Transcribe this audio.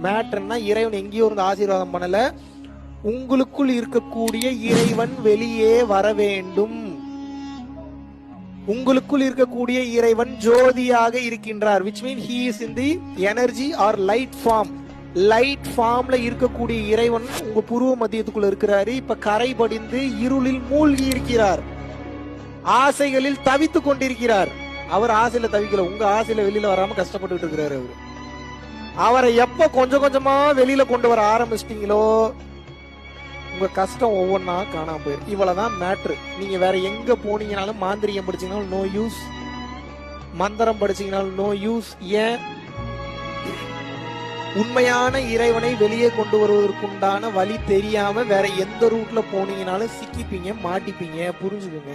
மேட்டர்னா இறைவன் எங்கேயோ இருந்து ஆசீர்வாதம் பண்ணல, உங்களுக்குள் இருக்கக்கூடிய இறைவன் வெளியே வர வேண்டும். உங்களுக்குள் இருக்கக்கூடிய இறைவன் ஜோதியாக இருக்கின்றார், which means he is in the energy or light form. Light ஃபார்ம்ல இருக்கக்கூடிய இறைவன் உங்க புருவ மத்தியத்துக்குள்ள இருக்கிறாரு. இப்ப கரை படிந்து இருளில் மூழ்கி இருக்கிறார், ஆசைகளில் தவித்து கொண்டிருக்கிறார். அவர் ஆசையில தவிக்கல, உங்க ஆசையில வெளியில வராம கஷ்டப்பட்டு இருக்கிறாரு. அவரை எப்ப கொஞ்சம் கொஞ்சமா வெளியில கொண்டு வர ஆரம்பிச்சிட்டீங்களோ உங்க கஷ்டம் ஒவ்வொன்னா காணாம போயிரு. இவ்வளவுதான் மேட்ரு. நீங்க வேற எங்க போனீங்கனாலும், மாந்திரிகம் படிச்சீங்கனாலும் நோ யூஸ், மந்திரம் படிச்சீங்கனாலும் நோ யூஸ். ஏன்? உண்மையான இறைவனை வெளியே கொண்டு வருவதற்குண்டான வழி தெரியாம வேற எந்த ரூட்ல போனீங்கனாலும் சிக்கிப்பீங்க, மாட்டிப்பீங்க. புரிஞ்சுக்குங்க.